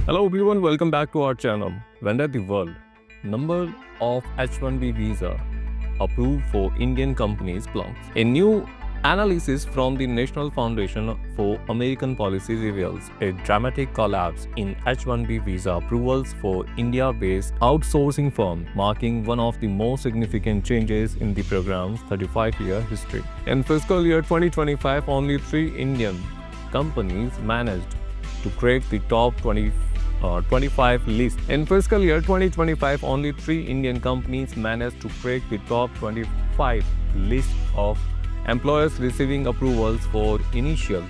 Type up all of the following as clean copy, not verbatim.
Hello everyone, welcome back to our channel. Vendor the world. Number of H1B visa approved for Indian companies plumps. A new analysis from the National Foundation for American Policy reveals a dramatic collapse in H1B visa approvals for India-based outsourcing firms, marking one of the most significant changes in the program's 35-year history. In fiscal year 2025, only 3 Indian companies managed to crack the top 25 list. In fiscal year 2025, only 3 Indian companies managed to crack the top 25 list of employers receiving approvals for initial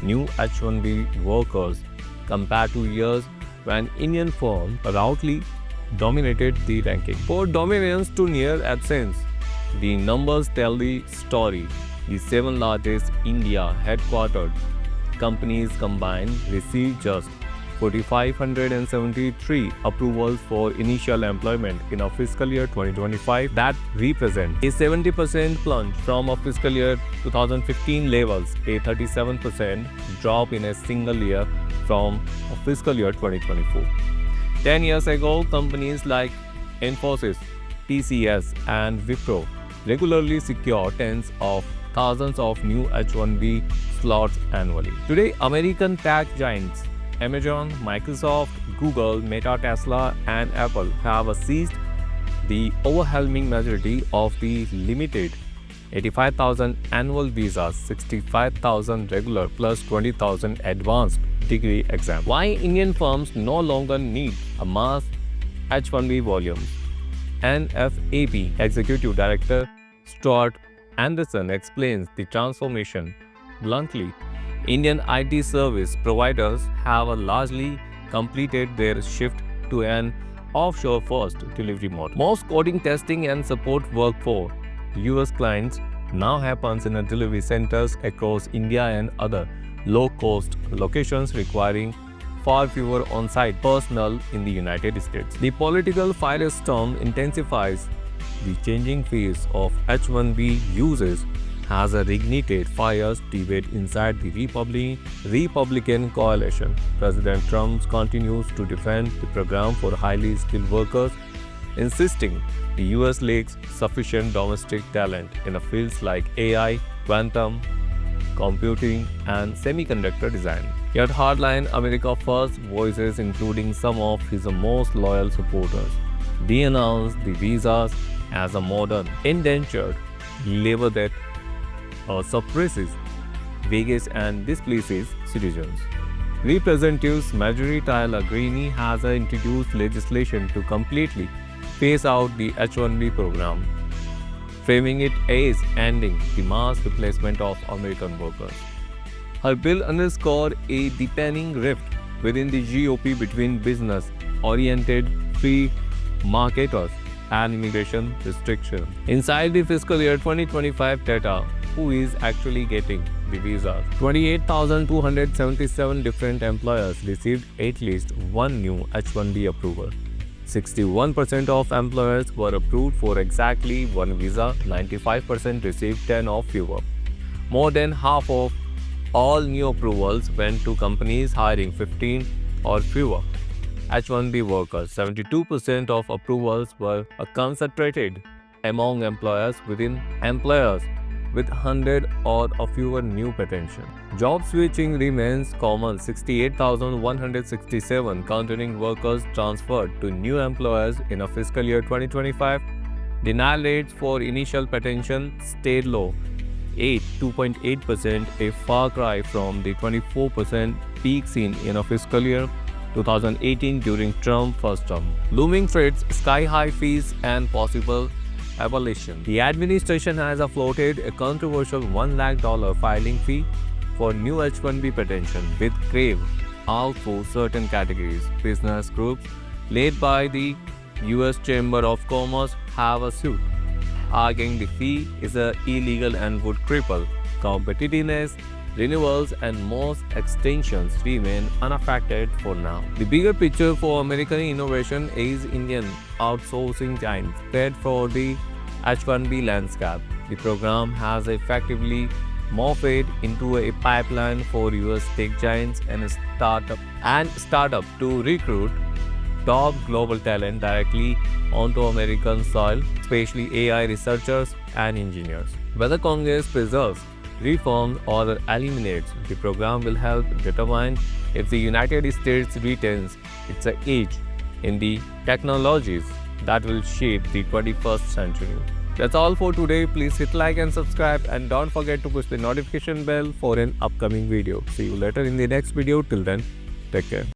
new H1B workers compared to years when Indian firms proudly dominated the ranking. For dominance to near absence, the numbers tell the story. The 7 largest India headquartered companies combined received just 4,573 approvals for initial employment in a fiscal year 2025. That represents a 70% plunge from a fiscal year 2015 levels, a 37% drop in a single year from a fiscal year 2024. 10 years ago, companies like Infosys, TCS, and Wipro regularly secure tens of thousands of new H1B slots annually. Today, American tech giants Amazon, Microsoft, Google, Meta, Tesla, and Apple have seized the overwhelming majority of the limited 85,000 annual visas, 65,000 regular plus 20,000 advanced degree exam. Why Indian firms no longer need a mass H1B volume? NFAP Executive Director Stuart Anderson explains the transformation bluntly. Indian IT service providers have largely completed their shift to an offshore-first delivery model. Most coding, testing, and support work for US clients now happens in delivery centers across India and other low-cost locations requiring far fewer on-site personnel in the United States. The political firestorm intensifies the changing face of H1B uses has reignited fierce debate inside the Republican coalition. President Trump continues to defend the program for highly skilled workers, insisting the US lacks sufficient domestic talent in fields like AI, quantum computing, and semiconductor design. Yet hardline America First voices, including some of his most loyal supporters, denounced the visas as a modern, indentured labor that suppresses wages and displaces citizens. Representatives Marjorie Taylor Greene has introduced legislation to completely phase out the H1B program, framing it as ending the mass replacement of American workers. Her bill underscored a deepening rift within the GOP between business-oriented free marketers and immigration restrictions. Inside the fiscal year 2025 data, who is actually getting the visas? 28,277 different employers received at least one new H1B approval. 61% of employers were approved for exactly one visa, 95% received 10 or fewer. More than half of all new approvals went to companies hiring 15 or fewer H1B workers. 72% of approvals were concentrated among employers with 100 or fewer new potential. Job switching remains common. 68,167 counting workers transferred to new employers in a fiscal year 2025. Denial rates for initial potential stayed low, 2.8%, a far cry from the 24% peak seen in a fiscal year 2018 during Trump's first term. Looming threats, sky-high fees, and possible abolition. The administration has floated a controversial $1 lakh filing fee for new H1B potential, with crave out for certain categories. Business groups led by the U.S. Chamber of Commerce have sued, arguing the fee is illegal and would cripple competitiveness. Renewals and most extensions remain unaffected for now. The bigger picture for American innovation is Indian outsourcing giants prepared for the H1B landscape. The program has effectively morphed into a pipeline for US tech giants and startup and startup to recruit top global talent directly onto American soil, especially AI researchers and engineers. Whether Congress preserves, reforms, or eliminates, the program will help determine if the United States retains its edge in the technologies that will shape the 21st century. That's all for today. Please hit like and subscribe, and don't forget to push the notification bell for an upcoming video. See you later in the next video. Till then, take care.